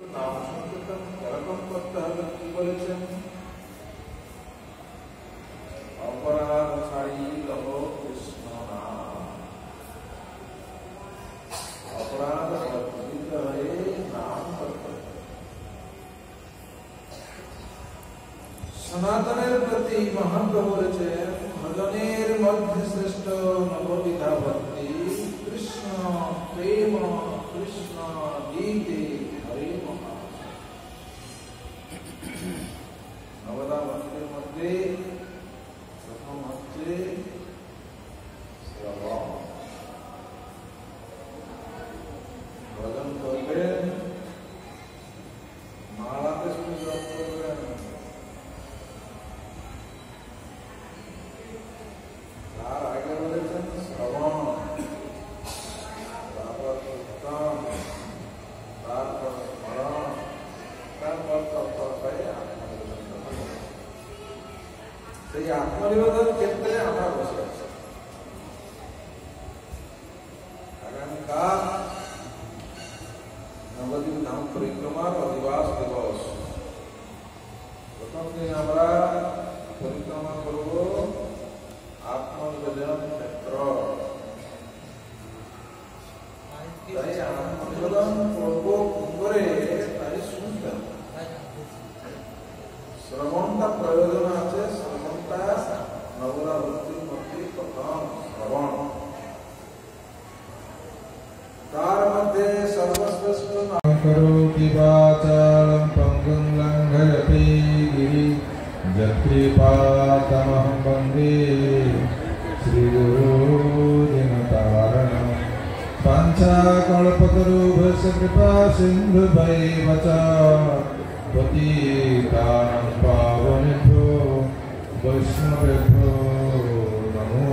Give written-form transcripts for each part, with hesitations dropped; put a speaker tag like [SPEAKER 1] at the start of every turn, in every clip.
[SPEAKER 1] নাম সংকীর্তন এরকম করতে হবে কি বলেছেন? অপরাধ ছাড়িল কৃষ্ণ নাম, অপরাধ বর্জিত হয়ে নাম করতে হবে। সনাতনের প্রতি মহাপ্রভু বলেছেন, ভজনের মধ্যে শ্রেষ্ঠ নববিধা ভক্তি, কৃষ্ণ প্রেম, কৃষ্ণ গীতে হরে মহা। নবদা ভক্তির মধ্যে প্রথম হচ্ছে শ্রবণ। ভজন করবেন, মালাতে শুধু জপ করবেন, তার আগে বলেছেন শ্রবণ, তারপর কীর্তন, তারপর স্মরণ, তারপর তৎপরে আত্মনিবেদন। সেই আত্মনিবেদন ক্ষেত্রে আমরা বসে আছি। আগামীকাল নবদ্বীপ ধাম পরিক্রমার অধিবাস দিবস। প্রথম দিন আমরা পরিক্রমা করব আত্মনিবেদন ক্ষেত্র। তাই আত্মনিবেদন করব করে তাই শুনতে হবে। শ্রবণটা প্রয়োজন আছে, শ্রবণটা নবদা ভক্তির মধ্যে প্রথম শ্রবণ। তার মধ্যে সর্বশ্রেষ্ঠ করোতি বাচালং পঙ্গুং লঙ্ঘয়তি গিরি যৎকৃপাতমহং বন্দে শ্রীগুরু দিনতারিণং। পাঞ্চাকল্পতরুভ্যশ্চ কৃপা সিন্ধুভ্যৈব চ পতিতানাং পাবনেভ্যো বৈষ্ণবেভ্যো নমো।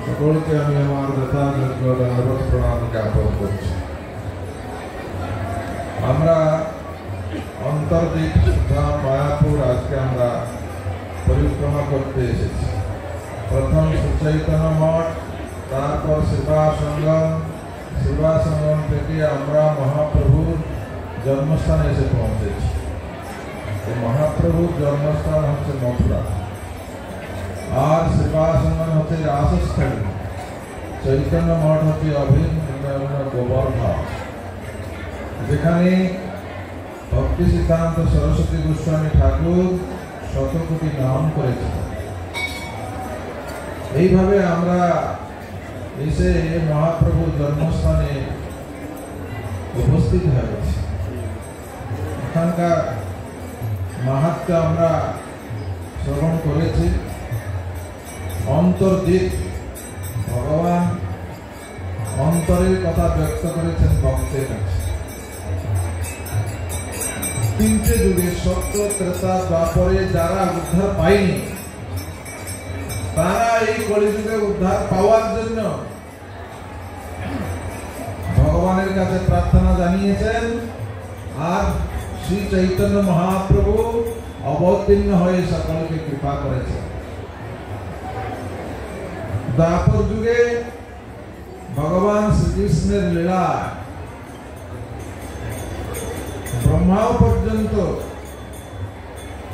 [SPEAKER 1] সকলকে আমি আমার যথাযোগ্য দণ্ডবৎ প্রণাম জ্ঞাপন করছি। আমরা অন্তর্দ্বীপ তথা মায়াপুর আজকে আমরা পরিক্রমা করতে এসেছি। প্রথম শ্রীচৈতন্য মঠ, তারপর সেবাসঙ্গম থেকে আমরা মহাপ্রভুর জন্মস্থানে এসে পৌঁছেছি। এই মহাপ্রভুর জন্মস্থান হচ্ছে মথুরা, আর সেবাসঙ্গম হচ্ছে রাসস্থলী, চৈতন্য মঠ হচ্ছে অভিন্ন গোবর্ধা, যেখানে ভক্তি সিদ্ধান্ত সরস্বতী গোস্বামী ঠাকুর শতকোটি নাম করেছেন। এইভাবে আমরা এসে মহাপ্রভু জন্মস্থানে উপস্থিত হয়েছি। এখানকার মাহাত্ম্য আমরা শ্রবণ করেছি। অন্তর্দ্বীপ, ভগবান অন্তরের কথা ব্যক্ত করেছেন ভক্তের কাছে। তিনটে যুগে সত্য, ত্রেতা, দ্বাপরে যারা উদ্ধার পায়নি, তারা এই কলিযুগে উদ্ধার পাওয়ার জন্য ভগবানের কাছে প্রার্থনা জানিয়েছেন। আর শ্রী চৈতন্য মহাপ্রভু অবতীর্ণ হয়ে সকলকে কৃপা করেছেন। দ্বাপর যুগে ভগবান শ্রীকৃষ্ণের লীলা ব্রহ্মাও পর্যন্ত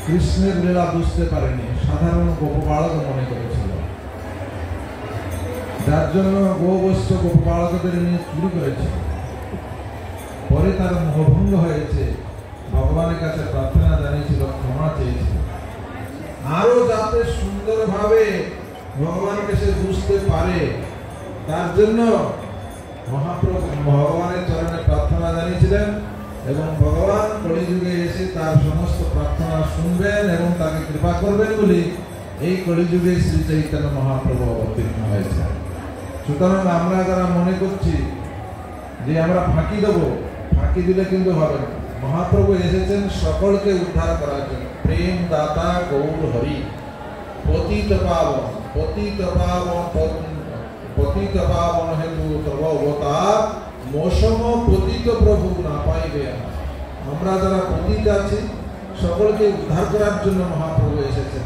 [SPEAKER 1] কৃষ্ণের লীলা বুঝতে পারেনি, সাধারণ গোপবালক মনে করেছিল, যার জন্য গোবৎস গোপবালকদের নিয়ে চুরি করেছে। পরে তার মোহভঙ্গ হয়েছে, ভগবানের কাছে প্রার্থনা জানিয়েছিল, ক্ষমা চেয়েছিল। আরো যাতে সুন্দরভাবে ভগবানকে সে বুঝতে পারে, তার জন্য মহাপ্রভু ভগবানের চরণে প্রার্থনা জানিয়েছিলেন, এবং ভগবান কলিযুগে এসে তার সমস্ত প্রার্থনা শুনবেন এবং তাকে কৃপা করবেন বলে এই কলিযুগে শ্রী চৈতন্য মহাপ্রভু অবতীর্ণ হয়েছে। সুতরাং আমরা যারা মনে করছি যে আমরা ফাঁকি দেবো, ফাঁকি দিলে কিন্তু হবে না। মহাপ্রভু এসেছেন সকলকে উদ্ধার করার জন্য। প্রেম দাতা গৌর হরি, পতিত পাবন, পতিত পাবন হেতু তব অবতার, মৌসম পতিত প্রভু না পাইবে। আমরা যারা পতিত আছি সকলকে উদ্ধার করার জন্য মহাপ্রভু এসেছেন।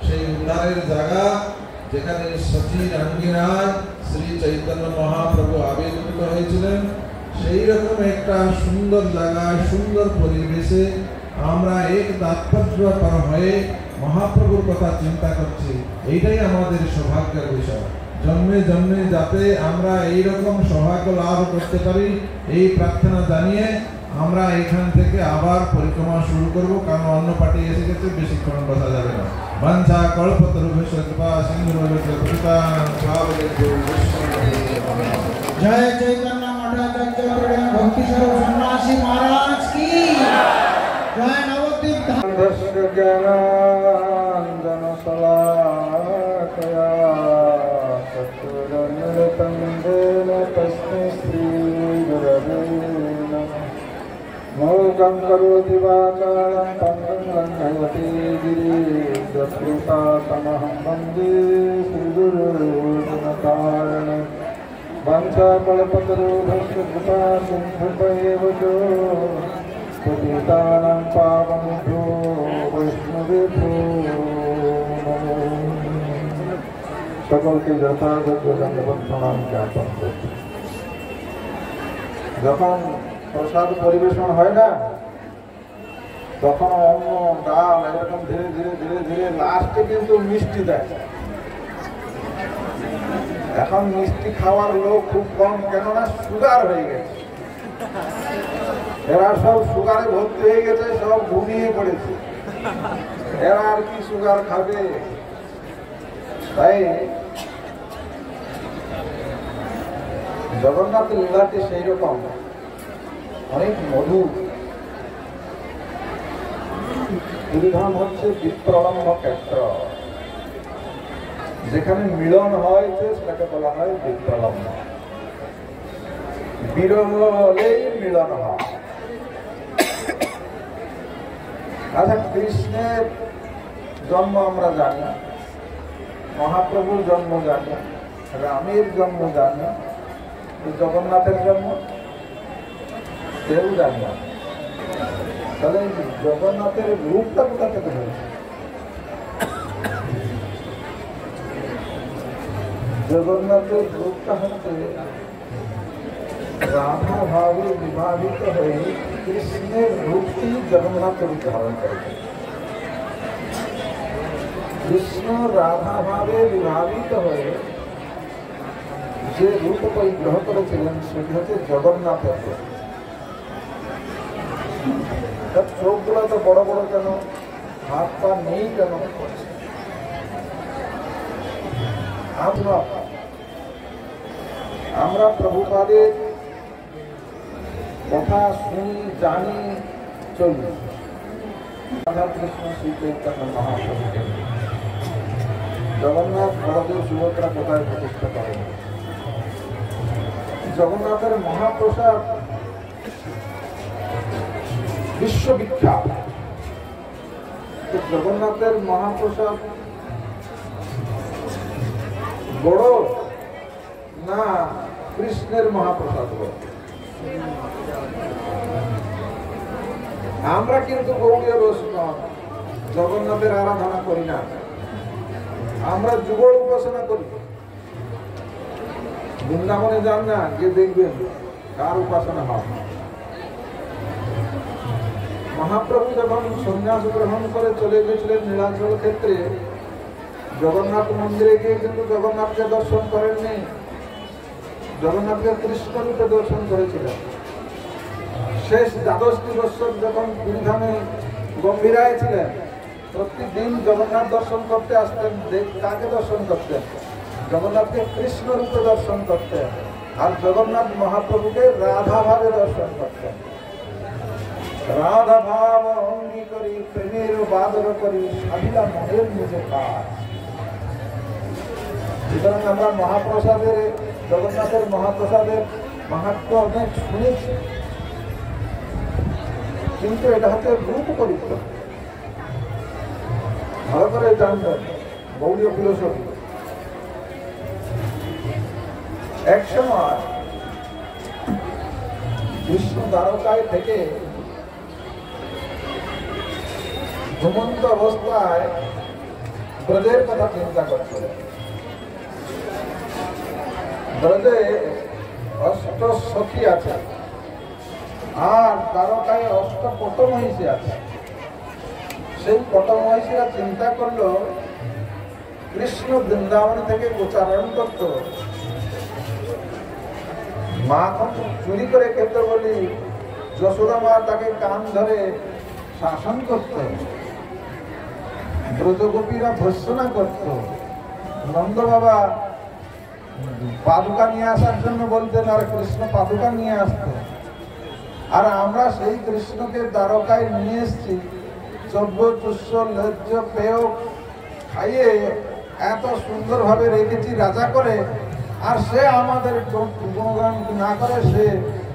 [SPEAKER 1] সেই উদ্ধারের জায়গা যেখানে সচির আঙ্গিনায় শ্রী চৈতন্য মহাপ্রভু আবির্ভূত হয়েছিলেন, সেই রকম একটা সুন্দর জায়গায় সুন্দর পরিবেশে আমরা এক তাৎপর্যপর হয়ে মহাপ্রভুর কথা চিন্তা করছি। এইটাই আমাদের সৌভাগ্যের বিষয়। জন্মে জন্মে যাতে আমরা এইরকম সৌভাগ্য লাভ করতে পারি, এই প্রার্থনা জানিয়ে আমরা এখান থেকে আবার পরিক্রমা শুরু করব, কারণ অন্য পার্টি এসে গেছে, বেশিক্ষণ বসা যাবে না। বাঞ্ছা কল্পতরুভ্যশ্চ কৃপা সিন্ধুভ্যশ্চ পতিতানাং পাবনেভ্যো বৈষ্ণবেভ্যো।
[SPEAKER 2] জয় চৈতন্য মঠাচার্য ভক্তি স্বরূপ সন্ন্যাসী মহারাজ কি জয়। নবদ্বীপ
[SPEAKER 3] জ্ঞানাঞ্জন শলাকয়া চক্ষুরন্মিলিतं येन तस्मै श्रीगुरवे नमः। मूकं करोति वाचालं पङ्गुं लङ्घयति गिरिं वन्दे श्रीगुरुर्गुणकारणं। वंशाकल्पतरुभ्यश्च कृपासिन्धुभ्येव च पतितानां पावनेभ्यो वैष्णवेभ्यो नमो। সকলকে যথাযোগ্য ধন্যবাদ প্রণাম জ্ঞাপন করছি। যখন প্রসাদ পরিবেশন হয় না, তখন অন্ন ডাল এরকম ধীরে ধীরে ধীরে ধীরে লাস্টে কিন্তু মিষ্টি দেয়। এখন মিষ্টি খাওয়ার লোক খুব কম, কেননা সুগার হয়ে গেছে। এরা সব সুগারে ভর্তি হয়ে গেছে, সব ঘুমিয়ে পড়েছে। এরা আর কি সুগার খাবে? তাই জগন্নাথ লীলাটি সেই রকম অনেক মধুর। পুরীধাম হচ্ছে বিপ্রলম্ব ক্ষেত্র, যেখানে মিলন হয়েছে সেটাকে বলা হয় বিপ্রলম্ব। বিরহ হলেই মিলন হয়। আচ্ছা, কৃষ্ণের জন্ম আমরা জানি, মহাপ্রভুর জন্ম জানি, রামের জন্ম জানি, জগন্নাথের জন্ম কেউ জানি না। তাহলে জগন্নাথের রূপটা কোথা থেকে হয়েছে? জগন্নাথের রূপটা হচ্ছে রাধা ভাবে বিভাবিত হয়ে কৃষ্ণের রূপটি জগন্নাথের রূপ ধারণ করেছে। কৃষ্ণ রাধা ভাবে বিভাবিত হয়ে যে রূপ পরিগ্রহ করেছিলেন সেটি হচ্ছে জগন্নাথের রূপ। তার চোখগুলো তো বড় বড় কেন, হাত পা নেই কেন? আমরা প্রভুপাদের কথা শুনি, জানি, চলি। রাধা কৃষ্ণ শ্রী চৈতন্য মহাপ্রভু জগন্নাথ বলদেব সুভদ্রা কোথায় প্রতিষ্ঠা করেন? জগন্নাথের মহাপ্রসাদ বিশ্ববিখ্যাত। জগন্নাথের মহাপ্রসাদ বড় না কৃষ্ণের মহাপ্রসাদ বড়? আমরা কিন্তু গৌড়ীয় বৈষ্ণব, জগন্নাথের আরাধনা করি না, আমরা যুগল উপাসনা করি। বৃন্দাবনে যান না, গিয়ে দেখবেন কার উপাসনা হয়। মহাপ্রভু যখন সন্ন্যাস গ্রহণ করে চলে গেছিলেন নীলাচল ক্ষেত্রে, জগন্নাথ মন্দিরে গিয়ে কিন্তু জগন্নাথকে দর্শন করেননি, জগন্নাথকে কৃষ্ণ রূপে দর্শন করেছিলেন। শেষ 12টি বছর যখন পুরীধামে গম্ভীরায় ছিলেন, প্রতিদিন জগন্নাথ দর্শন করতে আসতেন। কাকে দর্শন করতেন? জগন্নাথকে কৃষ্ণ রূপে দর্শন করতেন, আর জগন্নাথ মহাপ্রভুকে রাধা ভাবে দর্শন করতেন। রাধা ভাব অঙ্গী করি প্রেমের বাদর করি সাধিলা মনের নিজে কাজ। সুতরাং আমরা মহাপ্রসাদের, জগন্নাথের মহাপ্রসাদের মাহাত্ম্য অনেক শুনেছি, কিন্তু এটা হচ্ছে রূপ পরিত্য। ভালো করে জানবেন গৌড়ীয় ফিলোসফি। এক সময় বিষ্ণু দ্বারকায় থেকে ঘুমন্ত অবস্থায় ব্রজের কথা চিন্তা করছিলেন। ব্রজে 8 সখী আছে, আর দ্বারকায় অষ্টপটমহিষী আছে। সেই পটমহিষীরা চিন্তা করলো কৃষ্ণ বৃন্দাবন থেকে গোচারণ করত, মাখন চুরি করে খেতে বলি যশোদা মা তাকে কান ধরে শাসন করত, ব্রজগোপীরা ভর্ৎসনা করত, নন্দ বাবা পাদুকা নিয়ে আসার জন্য বলতেন আর কৃষ্ণ পাদুকা নিয়ে আসত। আর আমরা সেই কৃষ্ণকে দ্বারকায় নিয়ে এসছি চব্য তুষ্য লজ্জ পেয় খাইয়ে এত সুন্দরভাবে রেখেছি রাজা করে, আর সে আমাদের গুণগান না করে সে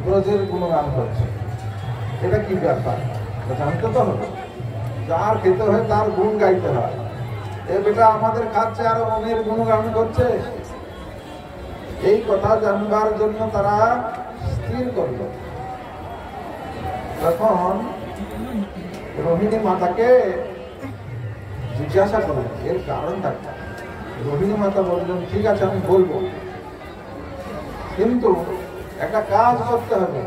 [SPEAKER 3] ব্রজের গুণগান করছে। এটা কি ব্যাপার জানতে তো হবে, যার খেতে হয় তার গুণ গাইতে হয়। এ বেটা আমাদের খাচ্ছে আর অনেক গুণগান করছে। এই কথা জানবার জন্য তারা স্থির করল। তখন রোহিণী মাতাকে জিজ্ঞাসা করলেন এর কারণটা। রোহিণী মাতা বললেন ঠিক আছে আমি বলবো, কিন্তু একটা কাজ করতে হবে।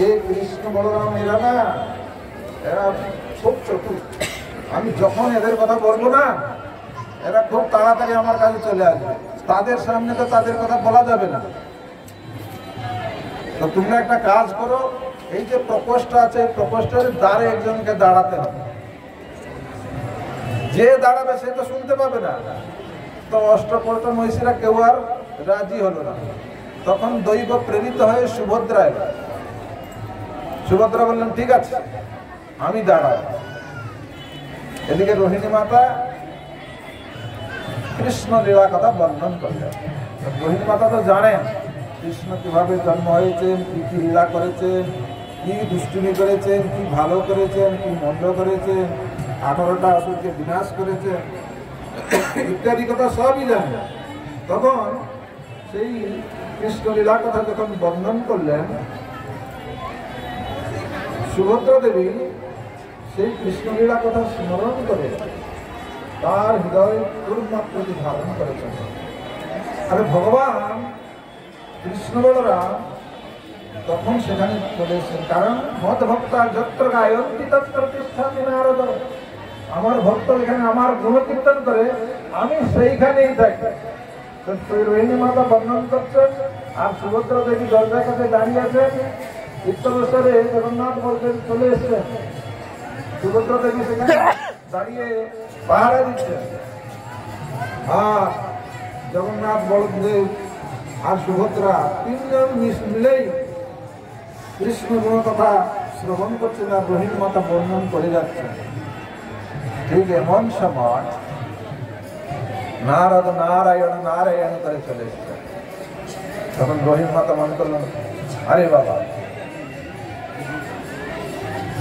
[SPEAKER 3] এই কৃষ্ণ বলরাম এরা না, এরা খুব চতুর। আমি যখন এদের কথা বলবো না এরা খুব তাড়াতাড়ি আমার কাছে চলে আসবে। তাদের সামনে তো তাদের কথা বলা যাবে না। তো তোমরা একটা কাজ করো, এই যে প্রকোষ্ঠ আছে প্রকোষ্ঠের দ্বারে একজনকে দাঁড়াতে হবে। যে দাঁড়াবে সে তো শুনতে পাবে না। তো অষ্টপটম মহিষীরা কেউ আর রাজি হলো না। তখন দৈব প্রেরিত হয়ে সুভদ্রা এলো। সুভদ্রা বললেন ঠিক আছে আমি দাঁড়াবো। এদিকে রোহিণী মাতা কৃষ্ণ লীলা কথা বর্ণন করলেন। রোহিণী মাতা তো জানেন কৃষ্ণ কিভাবে জন্ম হয়েছেন, কি কি লীলা করেছেন, কি দুষ্টুমি করেছেন, কি ভালো করেছেন, কি মন্দ করেছেন, 18টা অসুরকে বিনাশ করেছেন ইত্যাদি কথা সবই জানেন। তখন সেই কৃষ্ণ লীলা কথা যখন বর্ণন করলেন, সুভদ্রা দেবী সেই কৃষ্ণলীলা কথা স্মরণ করে তার হৃদয় পূর্ণাকৃতি ধারণ করেছেন। আরে ভগবান কৃষ্ণ বলরাম তখন সেখানে চলে এসেছেন। কারণ মদ ভক্তা যত্র গায়ন্তি তত্র তিষ্ঠতি নারদ। আমার ভক্ত এখানে আমার গুণকীর্তন করে, আমি সেইখানেই থাকি। রোহিণী মাতা বর্ণন করছেন আর সুভদ্রা দেবী দরজার কাছে দাঁড়িয়ে আছেন। চিত্তবসরে জগন্নাথ বলছেন চলে এসছেন। সুভদ্রা দেবী সেখানে দাঁড়িয়ে পাহারা দিচ্ছেন। আর জগন্নাথ বলদেব আর সুভদ্রা তিনজন মিলেই কৃষ্ণ গুণ কথা শ্রবণ করছেন আর রোহিণী মাতা বর্ণন করে যাচ্ছেন। ঠিক এমন সময় নারদ নারায়ণ নারায়ণ করে চলে এসছেন। তখন রোহিণী মাতা মনে করলেন আরে বাবা,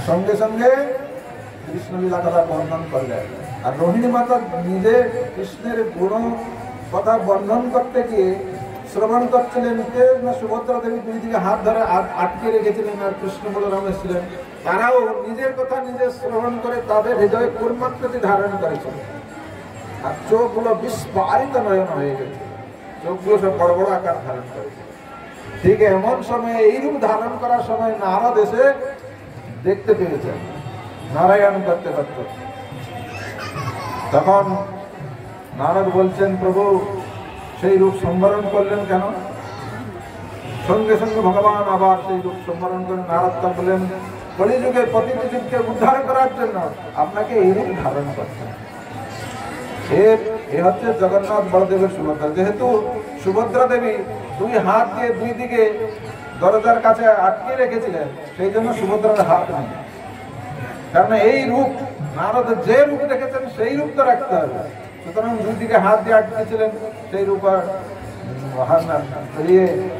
[SPEAKER 3] সঙ্গে সঙ্গে কৃষ্ণলীলা কথা বর্ণন করলেন। আর রোহিণী মাতা নিজে কৃষ্ণের গুণ কথা বর্ণন করতে গিয়ে শ্রবণ করছিলেন। সুভদ্রা দেবী দুই দিকে হাত ধরে আটকে রেখেছিলেন আর কৃষ্ণ বলরাম এসেছিলেন। তারাও নিজের কথা নিজে শ্রবণ করে তাদের হৃদয়ে পূর্ণাকৃতি ধারণ করেছিল। আর চোখগুলো বিস্ফারিত নয়ন হয়ে গেছে, চোখগুলো সব বড় বড় আকার ধারণ করেছে। ঠিক এমন সময় এইরূপ ধারণ করার সময় নারদ এসে দেখতে পেয়েছেন নারায়ণ করতে করতে। তখন নারদ বলছেন প্রভু সেই রূপ সম্বরণ করলেন কেন? সঙ্গে সঙ্গে ভগবান আবার সেই রূপ সম্বরণ করেন। নারদ বললেন কলিযুগে প্রতিটি যুগকে উদ্ধার করার জন্য আপনাকে এই রূপ ধারণ করতে। এ হচ্ছে জগন্নাথ বলদেবের সুভদ্রা। যেহেতু সুভদ্রা দেবী দুই হাত দিয়ে দুই দিকে দরজার কাছে আটকে রেখেছিলেন, সেই জন্য সুভদ্রার হাত নেই। কারণ এই রূপ নারদ যে রূপ দেখেছেন সেই রূপ তো রাখতে হবে। সুতরাং দুই দিকে হাত দিয়ে আটকেছিলেন, সেই রূপ আর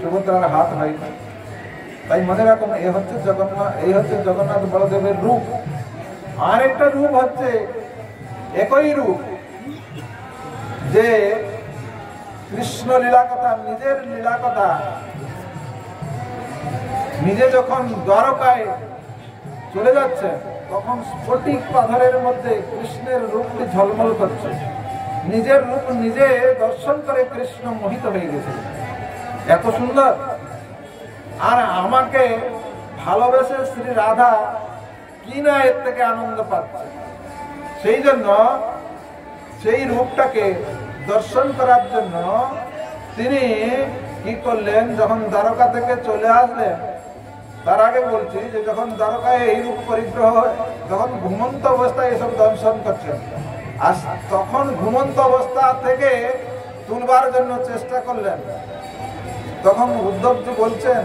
[SPEAKER 3] সুভদ্রার হাত হয়নি। তাই মনে রাখুন এই হচ্ছে জগন্নাথ বলদেবের রূপ। আর একটা রূপ হচ্ছে একই রূপ যে কৃষ্ণ লীলা কথা, নিজের লীলা কথা নিজে যখন দ্বারকায় চলে যাচ্ছে তখন স্ফটিক পাথরের মধ্যে কৃষ্ণের রূপটি ঝলমল করছে। নিজের রূপ নিজে দর্শন করে কৃষ্ণ মোহিত হয়ে গেছে। এত সুন্দর আর আমাকে ভালোবেসে শ্রী রাধা কি না এর থেকে আনন্দ পাচ্ছে। সেই জন্য সেই রূপটাকে দর্শন করার জন্য তিনি কি করলেন, যখন দ্বারকা থেকে চলে আসলেন, তার আগে বলছি যে যখন দ্বারকায় এই রূপ পরিগ্রহ, যখন ঘুমন্ত অবস্থায় এসব দর্শন করছেন, আর তখন ঘুমন্ত অবস্থা থেকে তুলবার জন্য চেষ্টা করলেন, তখন উদ্ধবজি বলছেন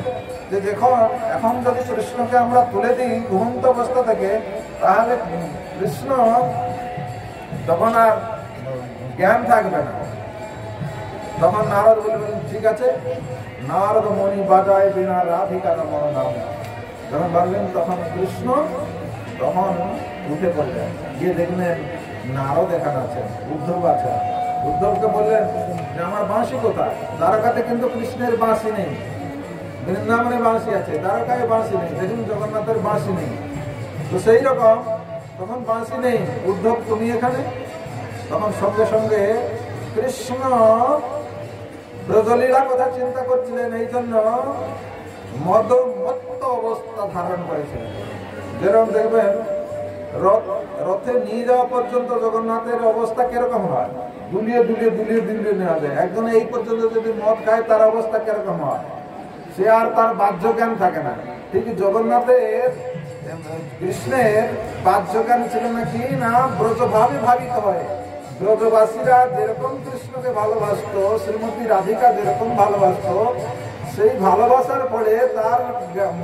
[SPEAKER 3] যে দেখুন, এখন যদি কৃষ্ণকে আমরা তুলে দিই ঘুমন্ত অবস্থা থেকে, তাহলে কৃষ্ণ তখন আর জ্ঞান থাকবে না। তখন নারদ বলবেন ঠিক আছে, নারদ মণি বাজায় বিনা রাধিকার মন নাম। যখন বললেন তখন কৃষ্ণ তখন উঠে পড়লেন, গিয়ে দেখলেন নারদ এখানে আছেন, উদ্ধব আছে। উদ্ধবকে বললেন যে আমার বাঁশি কোথায়? দ্বারকাতে কিন্তু কৃষ্ণের বাঁশি নেই, বৃন্দাবনে বাঁশি আছে, দ্বারকায় বাঁশি নেই। দেখুন জগন্নাথের বাঁশি নেই। তো সেই রকম তখন বাঁশি নেই, উদ্ধব তুমি এখানে। তখন সঙ্গে সঙ্গে কৃষ্ণ ব্রজলীলার কথা চিন্তা করছিলেন, এই জন্য মদমত্ত অবস্থা ধারণ করেছিলেন। যেরকম দেখবেন রথে নিয়ে যাওয়া পর্যন্ত জগন্নাথের অবস্থা কিরকম হয়, দুলিয়ে দুলিয়ে দুলিয়ে দুলিয়ে নেওয়া যায়। একজন এই পর্যন্ত যদি মদ খায় তার অবস্থা কিরকম হয়, সে আর তার বাহ্য জ্ঞান থাকে না। ঠিক কৃষ্ণের বাহ্য জ্ঞান ছিল নাকি না ব্রজভাবে ভাবিত হয়। ব্রজবাসীরা যেরকম কৃষ্ণকে ভালোবাসত, শ্রীমতী রাধিকা যেরকম ভালোবাসত, সেই ভালোবাসার পরে তার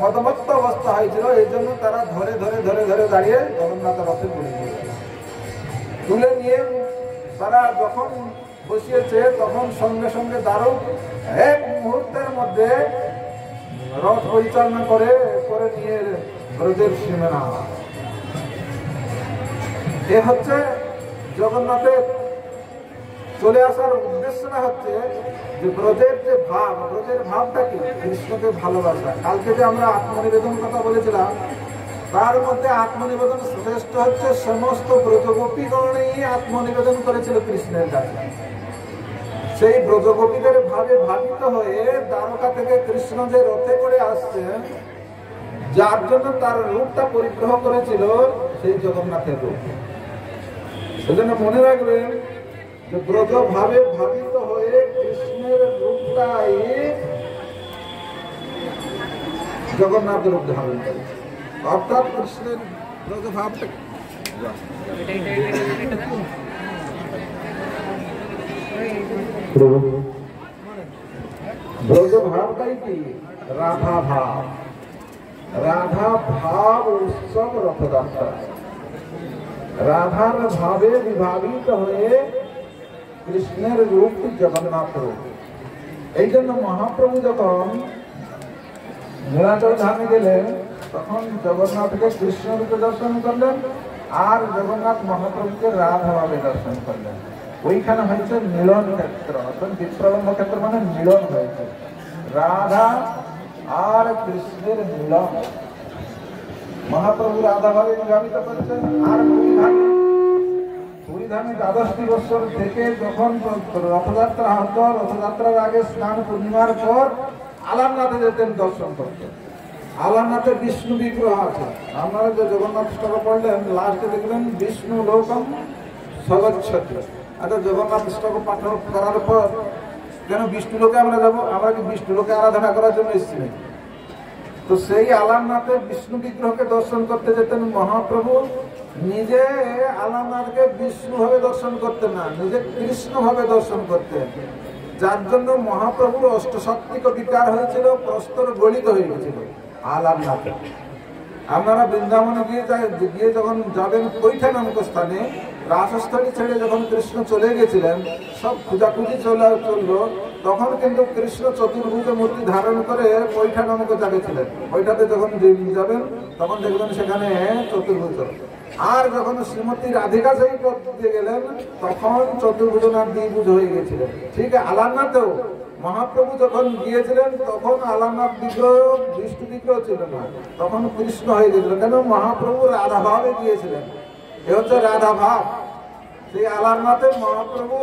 [SPEAKER 3] মদমত্ত অবস্থা হয়েছিল। এই জন্য তারা ধরে ধরে ধরে ধরে দাঁড়িয়ে জগন্নাথ রথে তুলে নিয়ে তারা যখন বসিয়েছে, তখন সঙ্গে সঙ্গে দারুণ এক মুহূর্তের মধ্যে রথ পরিচালনা করে নিয়ে ব্রজের সীমানা। এ হচ্ছে জগন্নাথের চলে আসার উদ্দেশ্যটা হচ্ছে যে ব্রজের যে ভাব, ব্রজের ভাবটা কি? কৃষ্ণকে ভালোবাসা। কালকে যে আমরা আত্মনিবেদন কথা বলেছিলাম, তার মধ্যে আত্মনিবেদন শ্রেষ্ঠ হচ্ছে সমস্ত ব্রজগোপীগণই আত্মনিবেদন করেছিল কৃষ্ণের কাছে। সেই ব্রজগোপীদের ভাবে ভাবিত হয়ে দ্বারকা থেকে কৃষ্ণ যে রথে করে আসছেন, যার জন্য তার রূপটা পরিগ্রহ করেছিল সেই জগন্নাথের রূপ। সেজন্য মনে রাখবেন যে ব্রজ ভাবে ভাবিত হয়ে কৃষ্ণের রূপটাই জগন্নাথ রূপ ধারণ করে, অর্থাৎ কৃষ্ণের ব্রজ ভাবটা ব্রজ ভাবটাই কি? রাধা ভাব। রাধা ভাব উৎসব রথযাত্রা। রাধার ভাবে বিভাবিত হয়ে কৃষ্ণের রূপ জগন্নাথ রূপ। এই জন্য মহাপ্রভু যখন নীলাচল ধামে গেলেন, তখন জগন্নাথকে কৃষ্ণ রূপে দর্শন করলেন, আর জগন্নাথ মহাপ্রভুকে রাধা ভাবে দর্শন করলেন। ওইখানে হয়েছে মিলন ক্ষেত্র, অর্থাৎ বিপ্রলম্ব ক্ষেত্র মানে মিলন হয়েছে, রাধা আর কৃষ্ণের মিলন। মহাপ্রভু রাধা ভাবে বিভাবিত করেছেন। আর পুরী ধামে দ্বাদশটি বছর থেকে যখন রথযাত্রা হতো, রথযাত্রার আগে স্নান পূর্ণিমার পর আলারনাথে যেতেন দর্শন করতেন। আলারনাথে বিষ্ণু বিগ্রহ আছে। আপনারা যে জগন্নাথ স্তব পড়লেন, লাস্টে দেখলেন বিষ্ণু লোকম সগচ্ছতি। আচ্ছা, জগন্নাথ স্তব পাঠ করার পর কেন বিষ্ণু লোকে আমরা যাবো? আমরা কি বিষ্ণু লোকে আরাধনা করার জন্য এসেছি নাকি? তো সেই আলারনাথে বিষ্ণু বিগ্রহকে দর্শন করতে যেতেন মহাপ্রভু। নিজে আলারনাথকে বিষ্ণু ভাবে দর্শন করতেন না, নিজে কৃষ্ণ ভাবে দর্শন করতেন, যার জন্য মহাপ্রভুর অষ্টসাত্ত্বিক বিকার হয়েছিল, প্রস্তর গলিত হয়ে গেছিল আলারনাথে। আপনারা বৃন্দাবনে গিয়ে যখন যাবেন কৈঠা নামক স্থানে, রাসস্থলী ছেড়ে যখন কৃষ্ণ চলে গেছিলেন, সব খুঁজাখুঁজি চললো, তখন কিন্তু কৃষ্ণ চতুর্ভুজ মূর্তি ধারণ করে কৈঠা নামক জায়গায় ছিলেন। কৈঠাতে যখন যাবেন তখন দেখবেন সেখানে চতুর্ভুজ। আর যখন শ্রীমতী রাধিকা সেই পথ দিয়ে গেলেন, তখন চতুর্ভুজ না দ্বিভুজ হয়ে গেছিলেন। ঠিক আলারনাথেও মহাপ্রভু যখন গিয়েছিলেন, তখন আলারনাথ বিগ্রহ বিষ্ণু বিগ্রহ ছিল না, তখন কৃষ্ণ হয়ে গেছিল। কেন? মহাপ্রভু রাধা ভাবে গিয়েছিলেন। এ হচ্ছে রাধা ভাব। সেই আলারনাথে মহাপ্রভু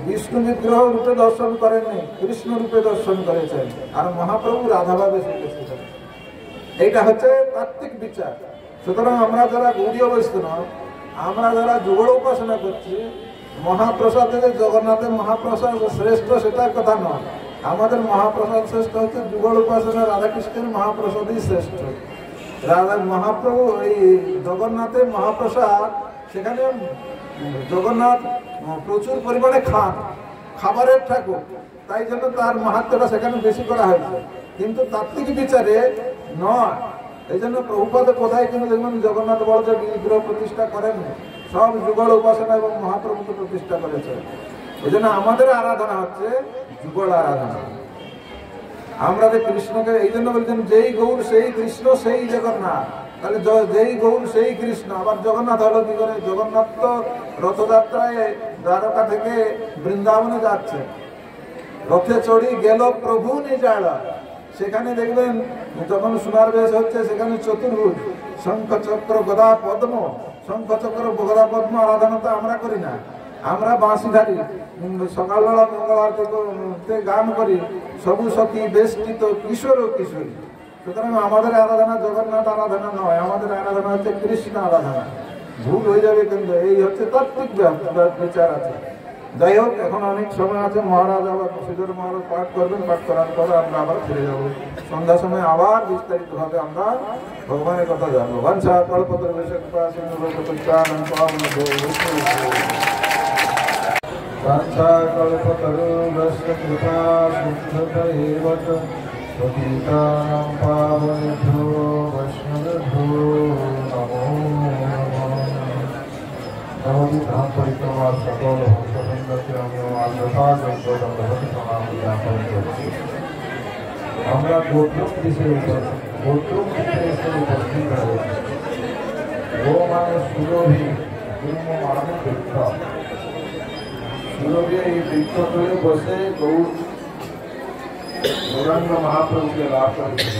[SPEAKER 3] বিষ্ণু বিগ্রহ রূপে দর্শন করেননি, কৃষ্ণ রূপে দর্শন করেছেন। আর মহাপ্রভু রাধাভাবে শিখেছিলেন। এইটা হচ্ছে তাত্ত্বিক বিচার। সুতরাং আমরা যারা গৌড়ীয় বৈষ্ণব, আমরা যারা যুগল উপাসনা করছি, মহাপ্রসাদে যে জগন্নাথের মহাপ্রসাদ শ্রেষ্ঠ সেটার কথা নয়। আমাদের মহাপ্রসাদ শ্রেষ্ঠ হচ্ছে যুগল উপাসনা, রাধাকৃষ্ণের মহাপ্রসাদই শ্রেষ্ঠ। রাধা মহাপ্রভু এই জগন্নাথের মহাপ্রসাদ, সেখানে জগন্নাথ প্রচুর পরিমাণে খান, খাবারের ঠাকুর, তাই জন্য তার মাহাত্ম্যটা সেখানে বেশি করা হয়েছে, কিন্তু তাত্ত্বিক বিচারে নয়। এই জন্য প্রভুপাদ কোথায় কিন্তু দেখবেন জগন্নাথ বলছে বিগ্রহ প্রতিষ্ঠা করেন, সব যুগল উপাসনা এবং মহাপ্রভুকে প্রতিষ্ঠা করেছে। এই জন্য আমাদের আরাধনা হচ্ছে যুগল আরাধনা। আমরা যে কৃষ্ণকে এই জন্য বলছেন যেই গৌর সেই কৃষ্ণ সেই জগন্নাথ, তাহলে যেই গৌর সেই কৃষ্ণ। আবার জগন্নাথ হলো কি করে? জগন্নাথ তো রথযাত্রায় দ্বারকা থেকে বৃন্দাবনে যাচ্ছে, রথে চড়ি গেল প্রভু নিজাড়া। সেখানে দেখবেন যখন সোনার বেশ হচ্ছে, সেখানে চতুর্ভুজ শঙ্খ চক্র গদা পদ্ম, শঙ্খ চক্র গদা পদ্ম আরাধনা তো আমরা করি না, আমরা বাঁশিধারী সকালবেলা মঙ্গলারতিতে গান করি, সবু সখী বেষ্টিত কিশোর ও কিশোরী। সুতরাং আমাদের আরাধনা জগন্নাথ আরাধনা নয়, আমাদের আরাধনা হচ্ছে কৃষ্ণ আরাধনা। ভুল হয়ে যাবে কিন্তু, এই হচ্ছে তাত্ত্বিক বিচার আছে। যাই হোক, এখন অনেক সময় আছে, মহারাজ আবার সুযোগ মহারাজ পাঠ করবেন, পাঠ করার পরে আমরা আবার ফিরে যাবো। সন্ধ্যার সময় আবার বিস্তারিতভাবে আমরা ভগবানের কথা জানবো। বাঞ্ছা কল্পতরু কৃপা সিন্ধুভ্যৈব পতিতানাং পাবনেভ্যো বৈষ্ণবেভ্যো নমো নমঃ। নবদ্বীপ ধাম পরিক্রমার সকল ভক্তবৃন্দকে আমি আমার যথাযোগ্য দণ্ডবত প্রণাম জ্ঞাপন করছি। আমরা গোত্রম দেশে উপস্থিত হয়েছি। গো মানে সুরভি, গুল্ম মানে বৃক্ষ। সুরভি এই বৃক্ষ তলে বসে গৌরাঙ্গ মহাপ্রভুকে লাভ করেছিল।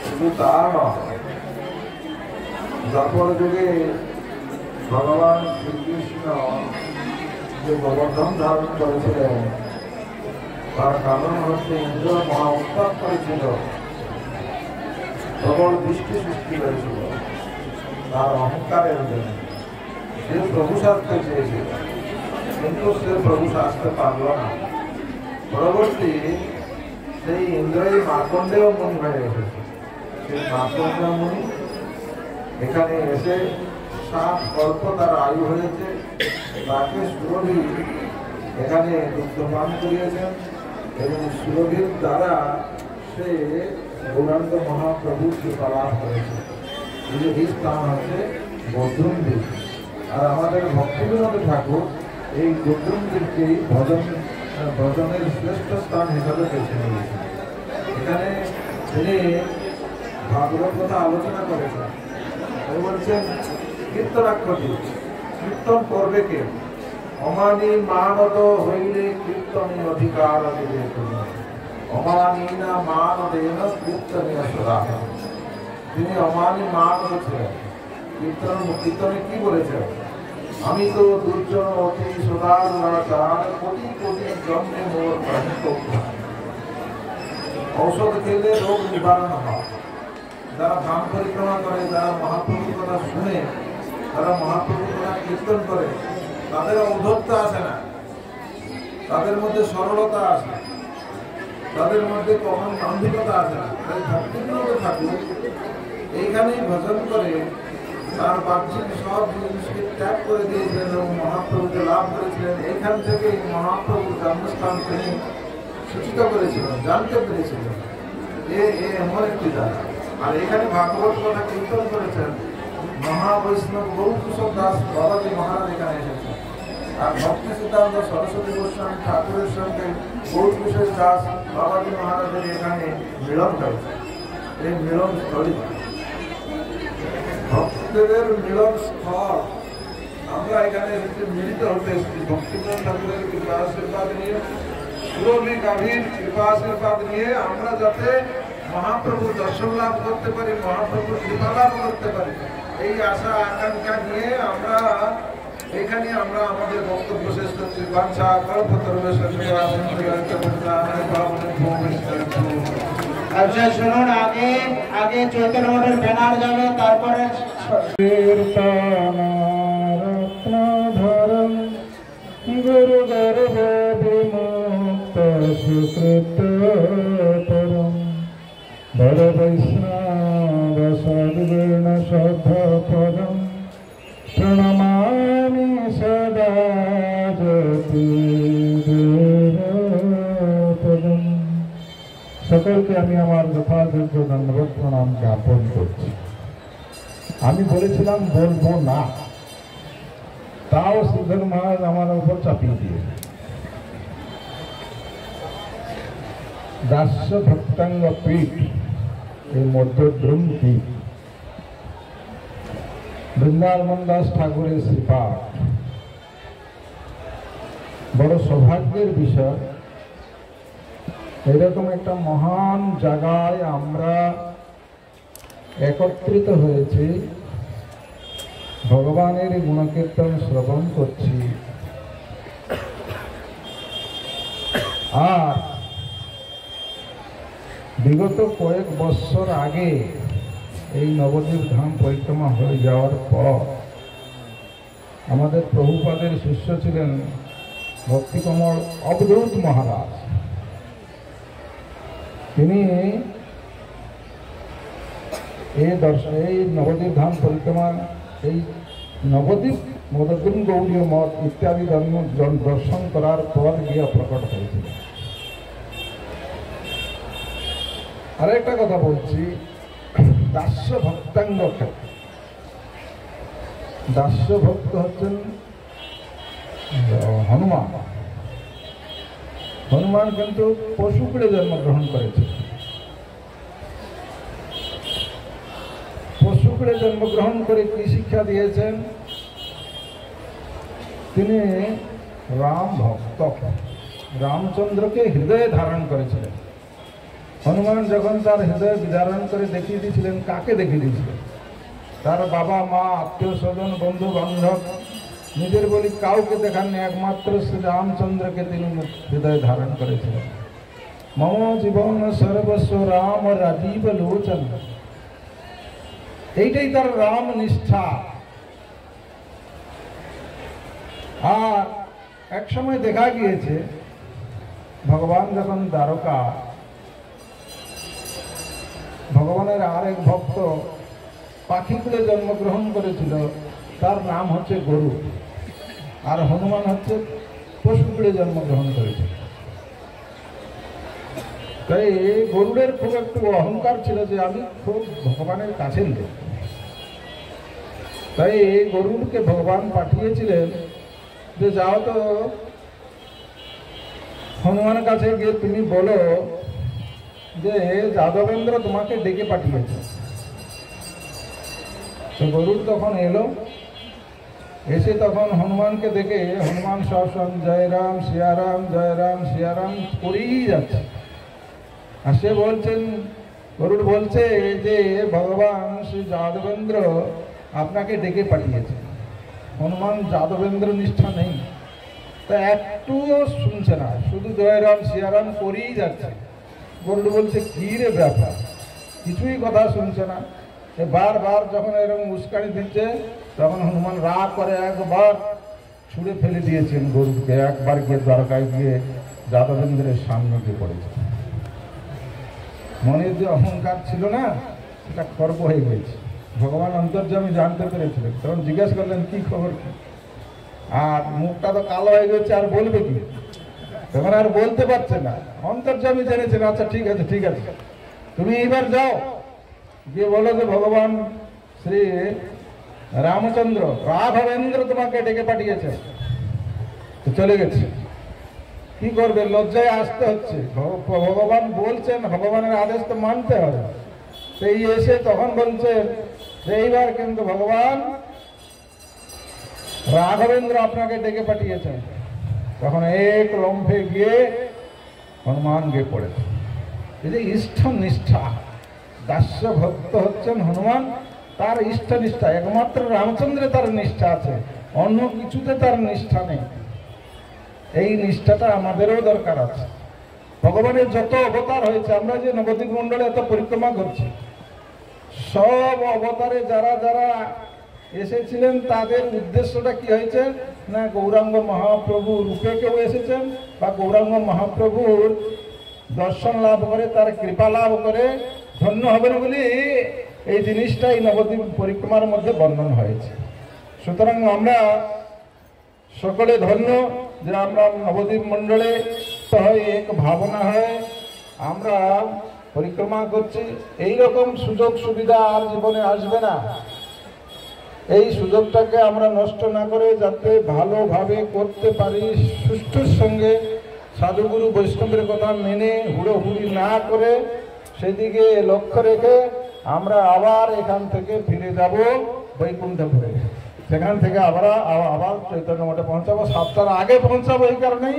[SPEAKER 3] শুধু তা নয়, দ্বাপর যুগে ভগবান শ্রীকৃষ্ণ যে গোবর্ধন ধারণ করেছিলেন, তার কারণ হচ্ছে ইন্দ্র মহা উত্তাপ করেছিল, প্রবল বৃষ্টি সৃষ্টি করেছিল তার অহংকারের জন্য। সে প্রভু সাজতে চেয়েছিল, কিন্তু সে প্রভু সাজতে পারল না। পরবর্তী সেই ইন্দ্রই মার্কণ্ডেয় মুনি হয়ে এসেছে। সেই মার্কণ্ডেয় মুনি এখানে এসে 7 কল্প তার আয়ু হয়েছে, তাকে সুরভি এখানে দুগ্ধপান করিয়েছেন এবং সুরভির দ্বারা সে গৌরাঙ্গ মহাপ্রভুর কৃপালাভ করেছে। এই স্থান হচ্ছে গোদ্রুম দ্বীপ। আর আমাদের ভক্তিবিনোদ ঠাকুর এই গোদ্রুম দ্বীপকেই ভজনের শ্রেষ্ঠ স্থান হিসাবে বেছে নিয়েছেন। এখানে তিনি ভাগবত কথা আলোচনা করেছেন। তিনি বলছেন কীর্তনাক্ষরী, কীর্তন করবে কে? অমানি মানদ হইলে কীর্তনে অধিকার দিবে তুমি, অমানি না মানদেন কীর্তনীয় সদা। তিনি অমানি মানদ ছিলেন। কীর্তনে কি বলেছেন? আমি তো দুর্জন অতি সদাচার, কোটি কোটি জন্মে মোর প্রাণিত। ঔষধ খেলে রোগ নিবারণ হয়। যারা ধাম পরিক্রমা করে, যারা মহাপ্রভুর কথা শুনে, যারা মহাপ্রভুর কথা কীর্তন করে, তাদের ঔদ্ধত্য আসে না, তাদের মধ্যে সরলতা আসে, তাদের মধ্যে কখন গাম্ভীর্যতা আসে না। তাই ভক্তিবিনোদ ঠাকুর এইখানেই ভজন করে তার বাহ্যিক সব জিনিসকে ত্যাগ করে দিয়েছিলেন এবং মহাপ্রভুকে লাভ করেছিলেন। এইখান থেকে মহাপ্রভুর জন্মস্থান তিনি সূচিত করেছিলেন, জানতে পেরেছিলেন। এমন একটি জায়গা। আর এখানে ভাগবত কথা কীর্তন করেছেন মহাবৈষ্ণব গৌরকিশোর দাস বাবাজি মহারাজ এখানে এসেছেন। আর ভক্তি সিদ্ধান্ত সরস্বতী গোস্বামী ঠাকুরের সঙ্গে গৌরকিশোর দাস বাবাজি মহারাজের এখানে মিলন হয়েছে। এই মিলন স্থলী, ভক্তদের মিলন স্থল। আমরা এখানে মিলিত হতে এসেছি ভক্তিবিনোদ ঠাকুরের কৃপা আশীর্বাদ নিয়ে, সুরভি গাভীর কৃপা আশীর্বাদ নিয়ে আমরা যাতে মহাপ্রভুর দর্শন লাভ করতে পারি, মহাপ্রভুর কৃপা লাভ করতে পারি, এই আশা আকাঙ্ক্ষা নিয়ে আমরা এখানে আমরা আমাদের বক্তব্য শেষ করছি। বাঞ্ছা
[SPEAKER 2] আচ্ছা শুনুন, আগে আগে চৈতন্য মঠের ব্যানার যাবে, তারপরে
[SPEAKER 4] রত্নধরম গুরু গর্ভ বিমুক্ত সুকৃততরম বর বৈষ্ণব সদ্গুণ শোধপদম প্রণমামি সদা জ্যোতিপদম। সকলকে আমি আমার যথাযোগ্য ধন্যবাদ প্রণাম জ্ঞাপন করছি। আমি বলেছিলাম বলবো না, তাও শ্রীধর মহারাজ আমার উপর চাপিয়ে দিয়ে দাস্য ভক্তাঙ্গ পীঠ এই মধ্যদ্রুমটি বৃন্দাবন দাস ঠাকুরের শ্রীপাঠ। বড় সৌভাগ্যের বিষয়, এরকম একটা মহান জায়গায় আমরা একত্রিত হয়েছি, ভগবানের গুণকীর্তন শ্রবণ করছি। আর বিগত কয়েক বছর আগে এই নবদ্বীপ ধাম পরিক্রমা হয়ে যাওয়ার পর আমাদের প্রভুপাদের শিষ্য ছিলেন ভক্তিকমল অবধূত মহারাজ। তিনি এই নবদ্বীপ ধাম পরিক্রমা, এই নবদ্বীপ মদগুণ গৌরীয় মঠ ইত্যাদি ধর্ম দর্শন করার পর গিয়ে প্রকট হয়েছিল। আরেকটা কথা বলছি, দাস্য ভক্তাঙ্গ ক্ষেত্র। দাস্য ভক্ত হচ্ছেন হনুমান। হনুমান কিন্তু পশুকুলে জন্মগ্রহণ করেছে। পশুকুলে জন্মগ্রহণ করে কি শিক্ষা দিয়েছেন? তিনি রাম ভক্ত, রামচন্দ্রকে হৃদয়ে ধারণ করেছিলেন। হনুমান যখন তার হৃদয়ে বিধারণ করে দেখিয়ে দিয়েছিলেন, কাকে দেখিয়ে দিয়েছিলেন? তার বাবা মা, আত্মীয় স্বজন, বন্ধু বান্ধব, নিজের বলি কাউকে দেখাননি, একমাত্র শ্রী রামচন্দ্রকে তিনি হৃদয়ে ধারণ করেছিলেন। মম জীবন সর্বস্ব রাম রাজীব লোচন, এইটাই তার রাম নিষ্ঠা। আর এক সময় দেখা গিয়েছে ভগবান যখন দ্বারকা, ভগবানের আরেক ভক্ত পাখিকুলে জন্মগ্রহণ করেছিল, তার নাম হচ্ছে গরু। আর হনুমান হচ্ছে পশুকুলে জন্মগ্রহণ করেছিল। তাই গরুড়ের খুব একটু অহংকার ছিল যে আমি খুব ভগবানের কাছে লোক। তাই গরুড়কে ভগবান পাঠিয়েছিলেন যে যাও তো হনুমানের কাছে গিয়ে তুমি বলো যে যাদবেন্দ্র তোমাকে ডেকে পাঠিয়েছে। তো গরুড় তখন এলো, এসে তখন হনুমানকে দেখে হনুমান সবসময় জয় রাম সিয়ারাম জয় রাম সিয়ারাম করেই যাচ্ছে। আর সে বলছেন, গরুড় বলছে যে ভগবান শ্রী যাদবেন্দ্র আপনাকে ডেকে পাঠিয়েছে। হনুমান যাদবেন্দ্র নিষ্ঠা নেই, তা একটুও শুনছে না, শুধু জয় রাম সিয়ারাম করেই যাচ্ছে। গরুড় বলছে কি রে ব্যাপার, কিছুই কথা শুনছে না। বারবার যখন এরকম উস্কানি দিচ্ছে তখন হনুমান রাগ করে একবার ছুঁড়ে ফেলে দিয়েছেন গরুকে। একবার গিয়ে দ্বারকায় গিয়ে যাদবেন্দ্রের সামনে গিয়ে পড়েছে। মনের যে অহংকার ছিল না, সেটা খর্ব হয়ে গেছে। ভগবান অন্তর্যামী জানতে পেরেছিলেন, তখন জিজ্ঞেস করলেন কি খবর কি? আর মুখটা তো কালো হয়ে গেছে, আর বলবে কি? তখন আর বলতে পারছে না। অন্তর্যামী জেনেছেন, আচ্ছা ঠিক আছে ঠিক আছে, তুমি এইবার যাও, গিয়ে বলো যে ভগবান শ্রী রামচন্দ্র রাঘবেন্দ্র তোমাকে ডেকে পাঠিয়েছে। তো চলে গেছে। কি করবে, লজ্জায় আসতে হচ্ছে। ভগবান বলছেন, ভগবানের আদেশ তো মানতে হবে। সেই এসে তখন বলছে এইবার কিন্তু ভগবান রাঘবেন্দ্র আপনাকে ডেকে পাঠিয়েছেন। তখন এক লম্ফে গিয়ে হনুমান গিয়ে পড়েছে। এই যে ইষ্ট নিষ্ঠা, দাস্য ভক্ত হচ্ছেন হনুমান, তার ইষ্ট নিষ্ঠা, একমাত্র রামচন্দ্রে তার নিষ্ঠা আছে। অন্য কিছুতে তার নিষ্ঠা নেই। এই নিষ্ঠাটা আমাদেরও দরকার আছে। ভগবানের যত অবতার হয়েছে, আমরা যে নবদ্বীপ মণ্ডলে এত পরিক্রমা করছি, সব অবতারে যারা যারা এসেছিলেন তাদের উদ্দেশ্যটা কি হয়েছে না গৌরাঙ্গ মহাপ্রভু রূপে কেউ এসেছেন বা গৌরাঙ্গ মহাপ্রভুর দর্শন লাভ করে তার কৃপা লাভ করে ধন্য হবেন বলে এই জিনিসটা এই নবদ্বীপ পরিক্রমার মধ্যে বর্ণন হয়েছে। সুতরাং আমরা সকলে ধন্য যে আমরা নবদ্বীপ মণ্ডলে হয় এক ভাবনা হয় আমরা পরিক্রমা করছি। এই রকম সুযোগ সুবিধা আর জীবনে আসবে না। এই সুযোগটাকে আমরা নষ্ট না করে যাতে ভালোভাবে করতে পারি, সুষ্ঠুর সঙ্গে সাধুগুরু বৈষ্ণবের কথা মেনে হুড়োহুড়ি না করে সেদিকে লক্ষ্য রেখে আমরা আবার এখান থেকে ফিরে যাব বৈকুণ্ঠপুরে। সেখান থেকে আবার চৈতন্য মঠে পৌঁছাবো। 7টার আগে পৌঁছাবো। এই কারণেই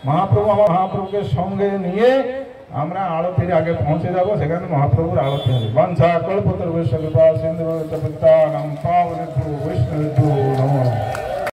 [SPEAKER 4] মহাপ্রভুকে সঙ্গে নিয়ে আমরা আরতির আগে পৌঁছে যাব। সেখানে মহাপ্রভুর আরতি হবে। বাঞ্ছা কল্পতরু বৈষ্ণব কৃপা সিন্ধু পাবনেভ্যো বৈষ্ণবেভ্যো